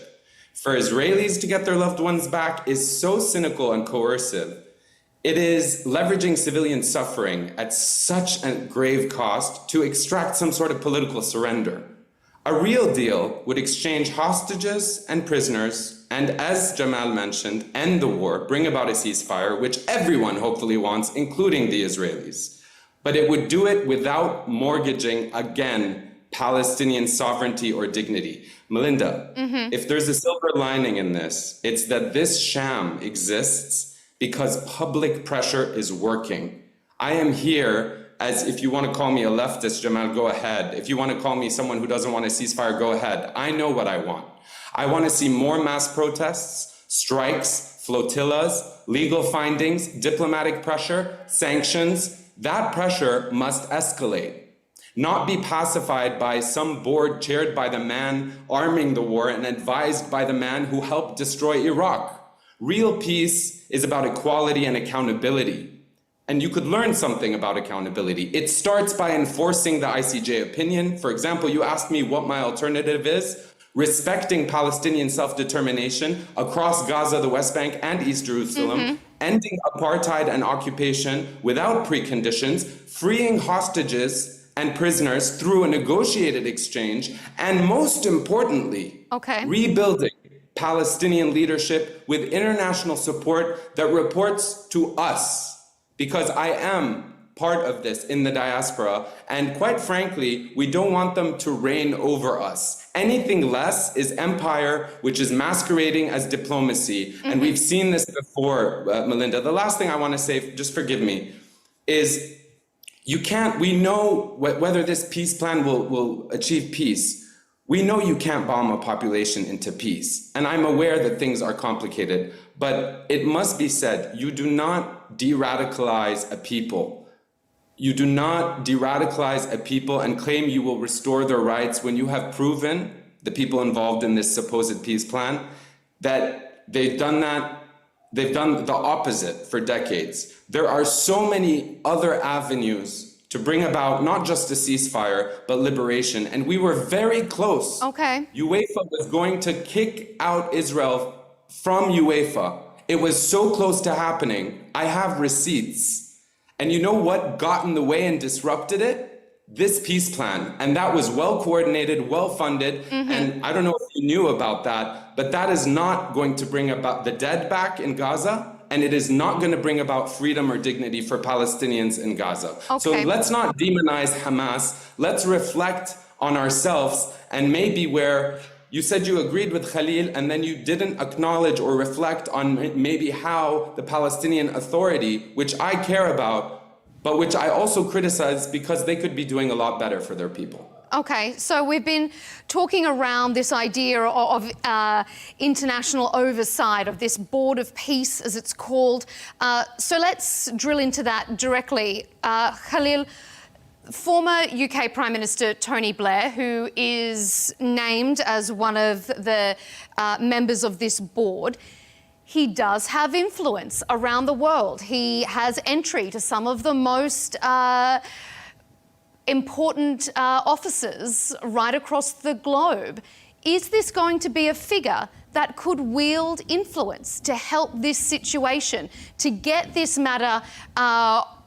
for Israelis to get their loved ones back is so cynical and coercive. It is leveraging civilian suffering at such a grave cost to extract some sort of political surrender. A real deal would exchange hostages and prisoners, and as Jamal mentioned, end the war, bring about a ceasefire, which everyone hopefully wants, including the Israelis. But it would do it without mortgaging, again, Palestinian sovereignty or dignity. Melinda, if there's a silver lining in this, it's that this sham exists because public pressure is working. I am here as, if you want to call me a leftist, Jamal, go ahead. If you want to call me someone who doesn't want a ceasefire, go ahead. I know what I want. I want to see more mass protests strikes, flotillas, legal findings, diplomatic pressure, sanctions. That pressure must escalate, not be pacified by some board chaired by the man arming the war and advised by the man who helped destroy Iraq. Real peace is about equality and accountability. And you could learn something about accountability. It starts by enforcing the ICJ opinion. For example, you asked me what my alternative is. Respecting Palestinian self-determination across Gaza, the West Bank, and East Jerusalem, ending apartheid and occupation without preconditions, freeing hostages and prisoners through a negotiated exchange, and most importantly, rebuilding Palestinian leadership with international support that reports to us. Because I am part of this in the diaspora, and quite frankly, we don't want them to reign over us. Anything less is empire, which is masquerading as diplomacy, and we've seen this before, Melinda. The last thing I want to say, just forgive me, is you can't, we know whether this peace plan will achieve peace. We know you can't bomb a population into peace, and I'm aware that things are complicated, but it must be said, you do not de-radicalize a people. You do not de-radicalize a people and claim you will restore their rights when you have proven, the people involved in this supposed peace plan, that they've done the opposite for decades. There are so many other avenues to bring about not just a ceasefire, but liberation. And we were very close. UEFA was going to kick out Israel from UEFA. It was so close to happening. I have receipts. And you know what got in the way and disrupted it? This peace plan. And that was well coordinated, well funded. And I don't know if you knew about that, but that is not going to bring about the dead back in Gaza. And it is not going to bring about freedom or dignity for Palestinians in Gaza. So let's not demonize Hamas. Let's reflect on ourselves, and maybe where you said you agreed with Khalil and then you didn't acknowledge or reflect on maybe how the Palestinian Authority, which I care about, but which I also criticize because they could be doing a lot better for their people. Okay, so we've been talking around this idea of international oversight, of this Board of Peace, as it's called. So let's drill into that directly. Khalil, former UK Prime Minister Tony Blair, who is named as one of the members of this board, he does have influence around the world. He has entry to some of the most important offices right across the globe. Is this going to be a figure that could wield influence to help this situation, to get this matter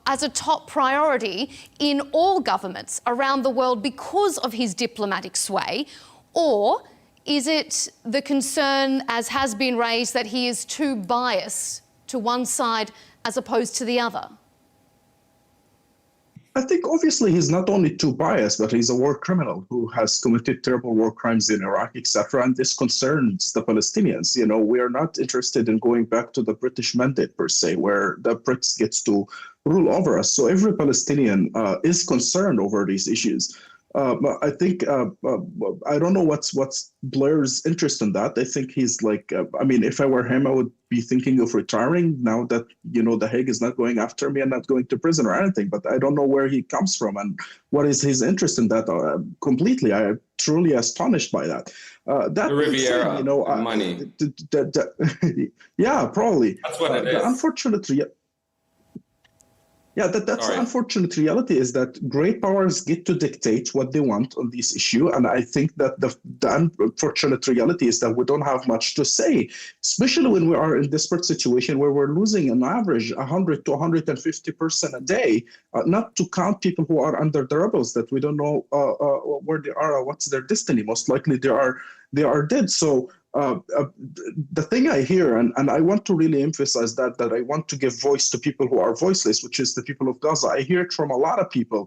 as a top priority in all governments around the world because of his diplomatic sway? Or is it the concern, as has been raised, that he is too biased to one side as opposed to the other? I think obviously he's not only too biased, but he's a war criminal who has committed terrible war crimes in Iraq, etc. And this concerns the Palestinians. You know, we are not interested in going back to the British mandate per se, where the Brits gets to rule over us. So every Palestinian is concerned over these issues. I think, I don't know what's Blair's interest in that. I think he's like, I mean, if I were him, I would be thinking of retiring now that, you know, The Hague is not going after me and not going to prison or anything, but I don't know where he comes from and what is his interest in that completely. I am truly astonished by that. That Riviera, said, you know, money. Yeah, probably. That's what it is. Unfortunately, yeah, that's the unfortunate reality, is that great powers get to dictate what they want on this issue. And I think that the unfortunate reality is that we don't have much to say, especially when we are in desperate situation where we're losing on average 100 to 150 person a day, not to count people who are under the rebels that we don't know where they are or what's their destiny. Most likely they are dead. So the thing I hear, and I want to really emphasize that I want to give voice to people who are voiceless, which is the people of Gaza. I hear it from a lot of people.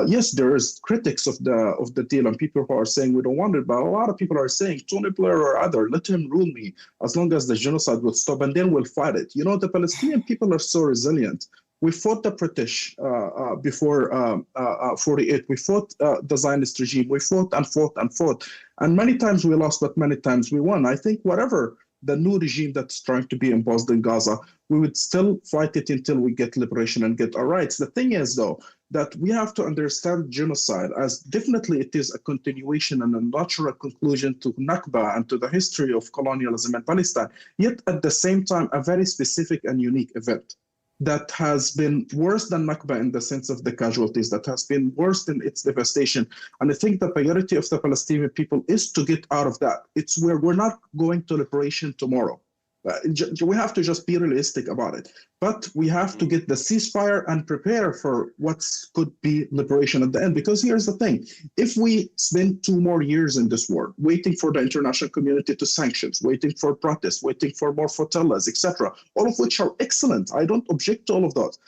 Yes, there is critics of the deal and people who are saying we don't want it, but a lot of people are saying Tony Blair or other, let him rule me as long as the genocide will stop, and then we'll fight it. You know, the Palestinian people are so resilient. We fought the British before 48. We fought the Zionist regime. We fought and fought and fought. And many times we lost, but many times we won. I think whatever the new regime that's trying to be imposed in Gaza. We would still fight it until we get liberation and get our rights. The thing is, though, that we have to understand genocide as definitely it is a continuation and a natural conclusion to Nakba and to the history of colonialism in Palestine, yet at the same time, a very specific and unique event that has been worse than Nakba in the sense of the casualties, that has been worse in its devastation. And I think the priority of the Palestinian people is to get out of that. It's where we're not going to liberation tomorrow. We have to just be realistic about it. But we have to get the ceasefire and prepare for what could be liberation at the end. Because here's the thing. If we spend 2 more years in this war, waiting for the international community to sanctions, waiting for protests, waiting for more flotillas, etc., all of which are excellent. I don't object to all of those.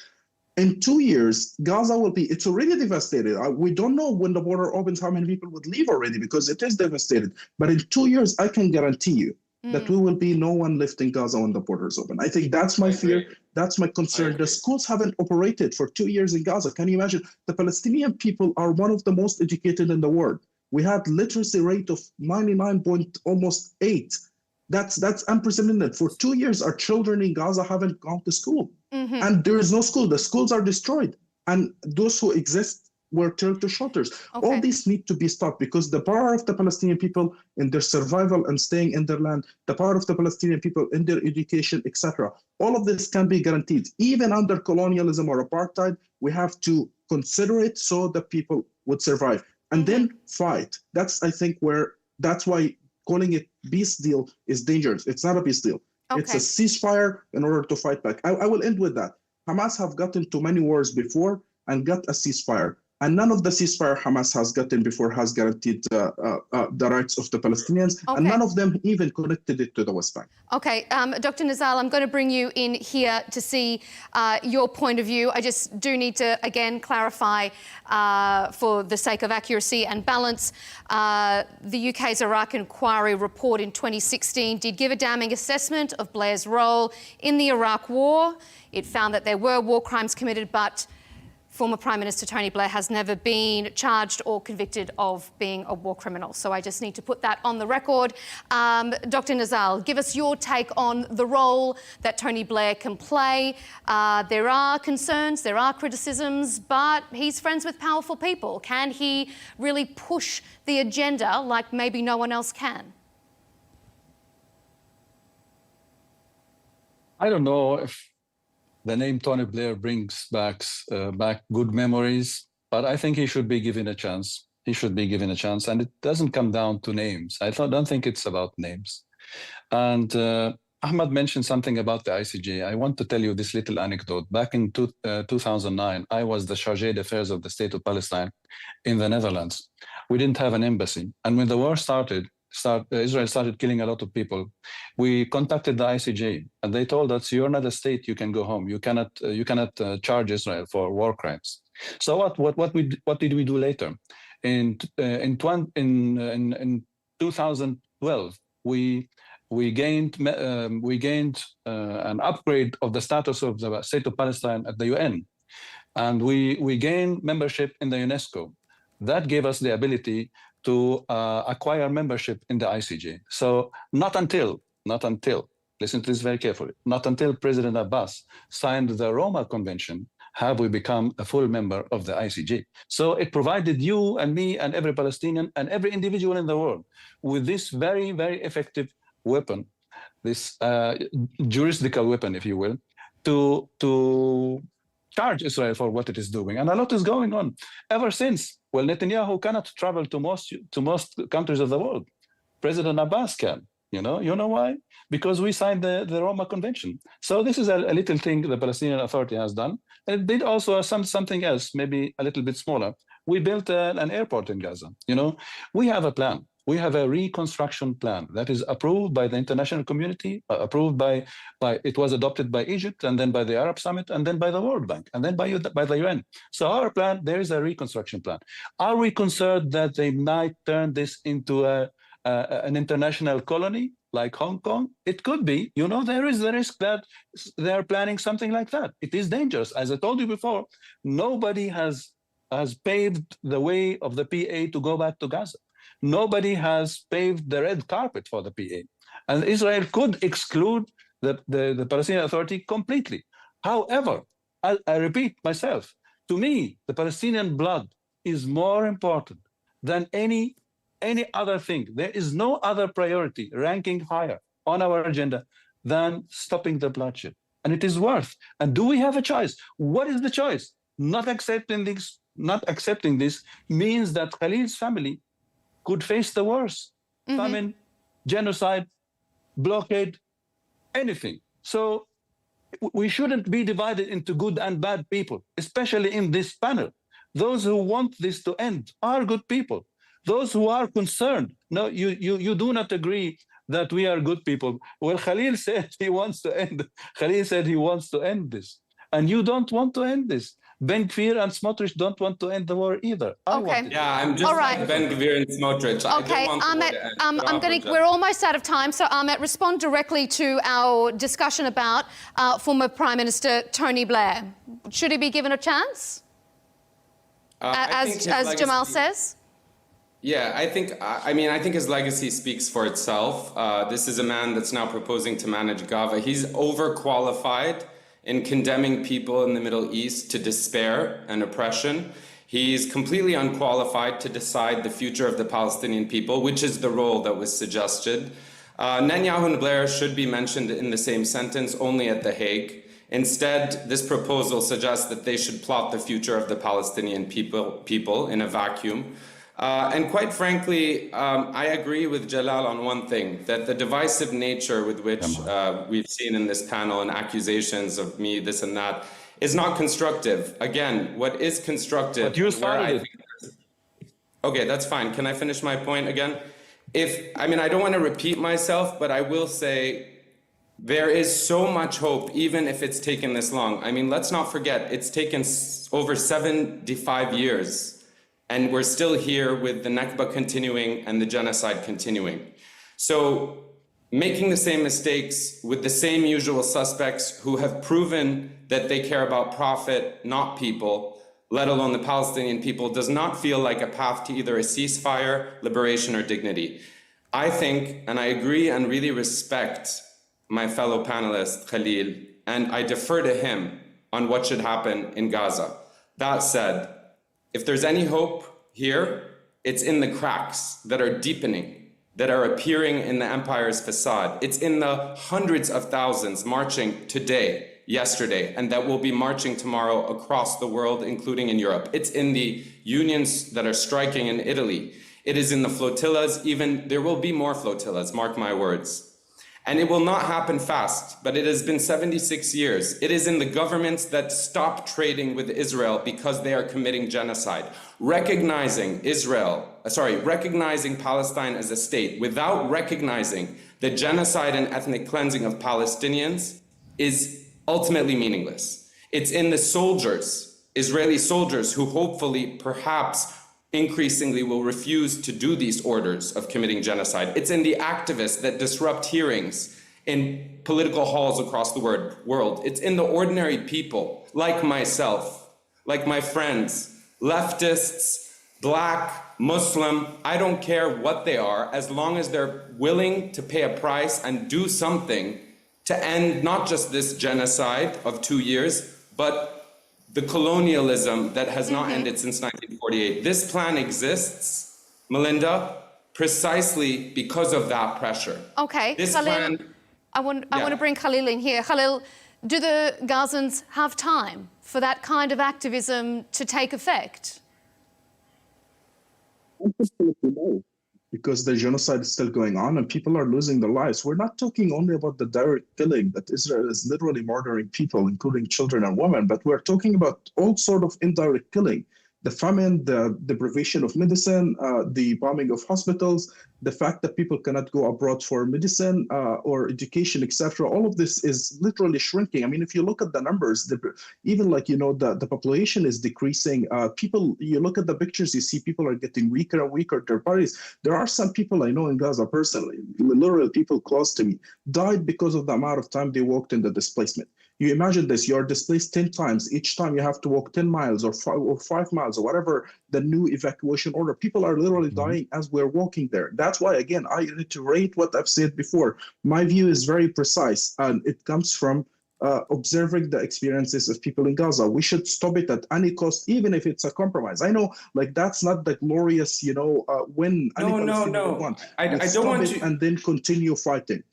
In 2 years, Gaza will be, it's already devastated. We don't know when the border opens how many people would leave already because it is devastated. But in 2 years, I can guarantee you that we will be no one left in Gaza when the borders open. I think that's my fear. That's my concern. The schools haven't operated for 2 years in Gaza. Can you imagine? The Palestinian people are one of the most educated in the world. We had literacy rate of 99.8. That's unprecedented. For 2 years, our children in Gaza haven't gone to school. And there is no school. The schools are destroyed. And those who exist were turned to shelters. Okay. All these need to be stopped because the power of the Palestinian people in their survival and staying in their land, the power of the Palestinian people in their education, etc., all of this can be guaranteed. Even under colonialism or apartheid, we have to consider it so that people would survive and then fight. That's, I think, that's why calling it peace deal is dangerous. It's not a peace deal. Okay. It's a ceasefire in order to fight back. I will end with that. Hamas have gotten to many wars before and got a ceasefire. And none of the ceasefire Hamas has gotten before has guaranteed the rights of the Palestinians, and none of them even connected it to the West Bank. Okay, Dr. Nizal, I'm going to bring you in here to see your point of view. I just do need to, again, clarify for the sake of accuracy and balance. The UK's Iraq inquiry report in 2016 did give a damning assessment of Blair's role in the Iraq war. It found that there were war crimes committed, but former Prime Minister Tony Blair has never been charged or convicted of being a war criminal. So I just need to put that on the record. Dr. Nizal, give us your take on the role that Tony Blair can play. There are concerns, there are criticisms, but he's friends with powerful people. Can he really push the agenda like maybe no one else can? I don't know if the name Tony Blair brings back good memories, but I think he should be given a chance. He should be given a chance, and it doesn't come down to names. Don't think it's about names. And Ahmad mentioned something about the ICJ. I want to tell you this little anecdote. Back in 2009, I was the Chargé d'Affaires of the State of Palestine in the Netherlands. We didn't have an embassy, and when the war started, Israel started killing a lot of people. We contacted the ICJ, and they told us, "You're not a state. You can go home. You cannot charge Israel for war crimes." So what did we do later? In 2012, we gained an upgrade of the status of the State of Palestine at the UN, and we gained membership in the UNESCO. That gave us the ability to acquire membership in the ICJ. So not until, listen to this very carefully, not until President Abbas signed the Roma Convention have we become a full member of the ICJ. So it provided you and me and every Palestinian and every individual in the world with this very, very effective weapon, this juridical weapon, if you will, to charge Israel for what it is doing. And a lot is going on ever since. Well, Netanyahu cannot travel to most countries of the world. President Abbas can. You know why? Because we signed the Roma Convention. So this is a little thing the Palestinian Authority has done. And it did also something else, maybe a little bit smaller. We built an airport in Gaza. We have a plan. We have a reconstruction plan that is approved by the international community, approved by it was adopted by Egypt, and then by the Arab Summit, and then by the World Bank, and then by the UN. So our plan, there is a reconstruction plan. Are we concerned that they might turn this into an international colony like Hong Kong? It could be. There is the risk that they are planning something like that. It is dangerous. As I told you before, nobody has paved the way of the PA to go back to Gaza. Nobody has paved the red carpet for the PA. And Israel could exclude the Palestinian Authority completely. However, I repeat myself, to me, the Palestinian blood is more important than any other thing. There is no other priority ranking higher on our agenda than stopping the bloodshed. And it is worth. And do we have a choice? What is the choice? Not accepting this means that Khalil's family could face the worst. Famine, genocide, blockade, anything. So we shouldn't be divided into good and bad people, especially in this panel. Those who want this to end are good people. Those who are concerned, no, you do not agree that we are good people. Well, Khalil said he wants to end. Khalil said he wants to end this, and you don't want to end this. Ben Gvir and Smotrich don't want to end the war either. Yeah, I'm just like Ben Gvir and Smotrich. Okay, Ahmet, we're almost out of time, so Ahmet, respond directly to our discussion about former Prime Minister Tony Blair. Should he be given a chance? As Jamal says? Yeah, I think his legacy speaks for itself. This is a man that's now proposing to manage Gaza. He's overqualified in condemning people in the Middle East to despair and oppression. He's completely unqualified to decide the future of the Palestinian people, which is the role that was suggested. Netanyahu and Blair should be mentioned in the same sentence, only at The Hague. Instead, this proposal suggests that they should plot the future of the Palestinian people in a vacuum. And quite frankly, I agree with Jalal on one thing, that the divisive nature with which we've seen in this panel and accusations of me, this and that, is not constructive. Again, what is constructive... But you started it. Okay, that's fine. Can I finish my point again? I don't want to repeat myself, but I will say there is so much hope, even if it's taken this long. I mean, let's not forget, it's taken over 75 years. And we're still here with the Nakba continuing and the genocide continuing. So making the same mistakes with the same usual suspects who have proven that they care about profit, not people, let alone the Palestinian people, does not feel like a path to either a ceasefire, liberation, or dignity. I think, and I agree and really respect my fellow panelist, Khalil, and I defer to him on what should happen in Gaza. That said, if there's any hope here, it's in the cracks that are deepening, that are appearing in the empire's facade. It's in the hundreds of thousands marching today, yesterday, and that will be marching tomorrow across the world, including in Europe. It's in the unions that are striking in Italy. It is in the flotillas, there will be more flotillas, mark my words. And it will not happen fast, but it has been 76 years. It is in the governments that stop trading with Israel because they are committing genocide. Recognizing Palestine as a state without recognizing the genocide and ethnic cleansing of Palestinians is ultimately meaningless. It's in the soldiers, Israeli soldiers, who hopefully, perhaps, increasingly will refuse to do these orders of committing genocide. It's in the activists that disrupt hearings in political halls across the world. It's in the ordinary people, like myself, like my friends, leftists, Black, Muslim, I don't care what they are, as long as they're willing to pay a price and do something to end not just this genocide of 2 years, but the colonialism that has not ended since 1948. This plan exists, Melinda, precisely because of that pressure. Okay, this Khalil, plan, I want to bring Khalil in here. Khalil, do the Gazans have time for that kind of activism to take effect? Unfortunately, no, because the genocide is still going on and people are losing their lives. We're not talking only about the direct killing that Israel is literally murdering people, including children and women, but we're talking about all sort of indirect killing. The famine, the deprivation of medicine, the bombing of hospitals, the fact that people cannot go abroad for medicine or education, etc. All of this is literally shrinking. I mean, if you look at the numbers, even the population is decreasing. People, you look at the pictures, you see people are getting weaker and weaker. Their bodies. There are some people I know in Gaza personally, literally people close to me, died because of the amount of time they walked in the displacement. You imagine this, you're displaced 10 times. Each time you have to walk 10 miles or 5 miles or whatever the new evacuation order. People are literally dying as we're walking there. That's That's why, again, I reiterate what I've said before. My view is very precise, and it comes from observing the experiences of people in Gaza. We should stop it at any cost, even if it's a compromise. I know, like, that's not the glorious, win any Palestinian would want. I don't want to... And then continue fighting.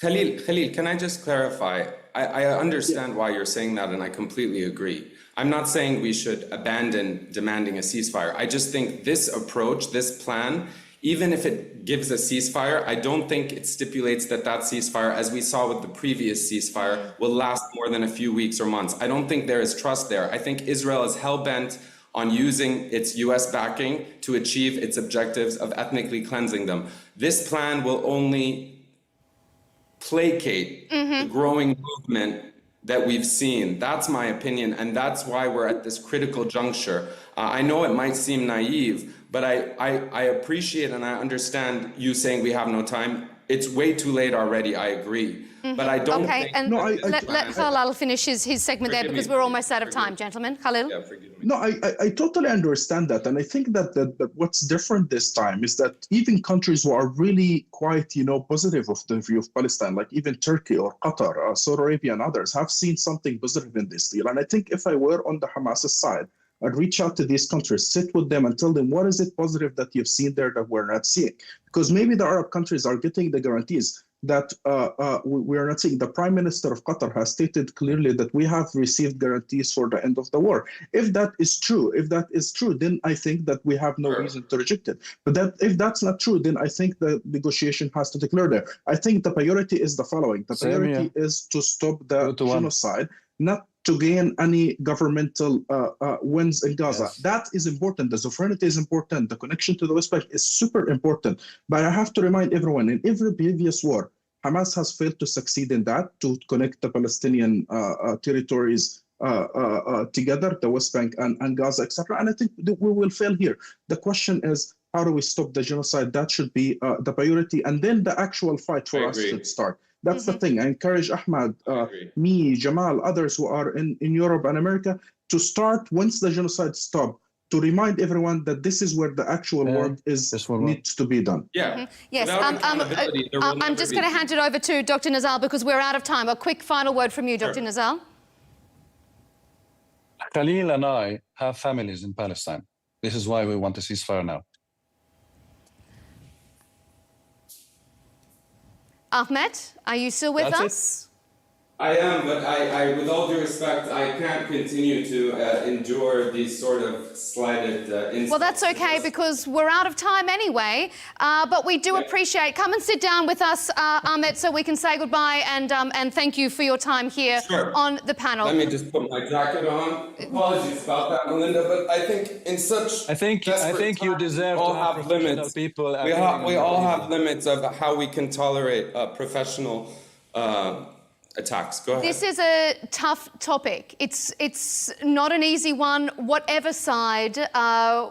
Khalil, can I just clarify? I understand why you're saying that, and I completely agree. I'm not saying we should abandon demanding a ceasefire. I just think this approach, this plan, even if it gives a ceasefire, I don't think it stipulates that ceasefire, as we saw with the previous ceasefire, will last more than a few weeks or months. I don't think there is trust there. I think Israel is hell-bent on using its US backing to achieve its objectives of ethnically cleansing them. This plan will only placate the growing movement that we've seen. That's my opinion, and that's why we're at this critical juncture. I know it might seem naive, but I appreciate and I understand you saying we have no time. It's way too late already, I agree. But I don't think... And let Khalil finish his segment there, because we're almost out of time, gentlemen. Khalil? Yeah, forgive me. No, I totally understand that. And I think that what's different this time is that even countries who are really quite, positive of the view of Palestine, like even Turkey or Qatar, Saudi Arabia and others, have seen something positive in this deal. And I think if I were on the Hamas's side, I'd reach out to these countries, sit with them and tell them, what is it positive that you've seen there that we're not seeing? Because maybe the Arab countries are getting the guarantees that we are not seeing. The Prime Minister of Qatar has stated clearly that we have received guarantees for the end of the war. If that is true, then I think that we have no reason to reject it. But if that's not true, then I think the negotiation has to declare there. I think the priority is the following. The priority is to stop the genocide, not to gain any governmental wins in Gaza. Yes. That is important. The sovereignty is important. The connection to the West Bank is super important. But I have to remind everyone, in every previous war, Hamas has failed to succeed in that, to connect the Palestinian territories together, the West Bank and Gaza, etc. And I think we will fail here. The question is, how do we stop the genocide? That should be the priority. And then the actual fight for us should start. That's the thing. I encourage Ahmad, me, Jamal, others who are in Europe and America to start, once the genocide stops, to remind everyone that this is where the actual work needs to be done. Yeah. Yes. I'm just going to hand it over to Dr. Nazal because we're out of time. A quick final word from you, Dr. Nazal. Khalil and I have families in Palestine. This is why we want a ceasefire now. Ahmed, are you still with us? I am, but I, with all due respect, I can't continue to endure these sort of slighted instances. Well, that's okay, because we're out of time anyway. But we do appreciate. Come and sit down with us, Ahmed, so we can say goodbye and thank you for your time here on the panel. Let me just put my jacket on. Apologies about that, Melinda, but I think in such I think you deserve all to have limits. People. We all have limits of how we can tolerate professional attacks. Go ahead. This is a tough topic. It's not an easy one, whatever side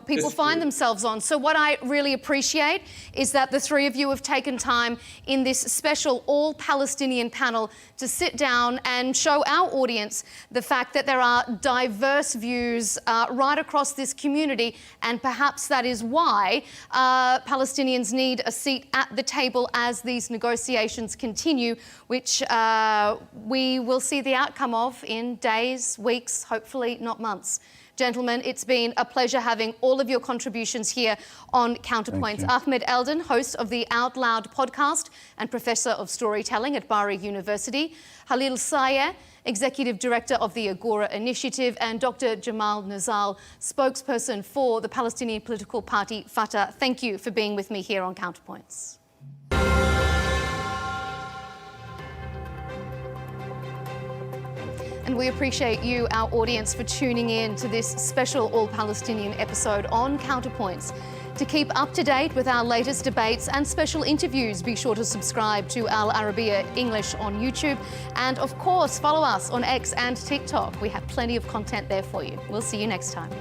people find themselves on. So what I really appreciate is that the three of you have taken time in this special all-Palestinian panel to sit down and show our audience the fact that there are diverse views right across this community, and perhaps that is why Palestinians need a seat at the table as these negotiations continue, which we will see the outcome of in days, weeks, hopefully not months. Gentlemen, it's been a pleasure having all of your contributions here on Counterpoints. Ahmed Eldon, host of the Out Loud podcast and Professor of Storytelling at Bari University. Khalil Sayeh, Executive Director of the Agora Initiative, and Dr. Jamal Nazal, spokesperson for the Palestinian political party Fatah. Thank you for being with me here on Counterpoints. And we appreciate you, our audience, for tuning in to this special All-Palestinian episode on Counterpoints. To keep up to date with our latest debates and special interviews, be sure to subscribe to Al Arabiya English on YouTube. And of course, follow us on X and TikTok. We have plenty of content there for you. We'll see you next time.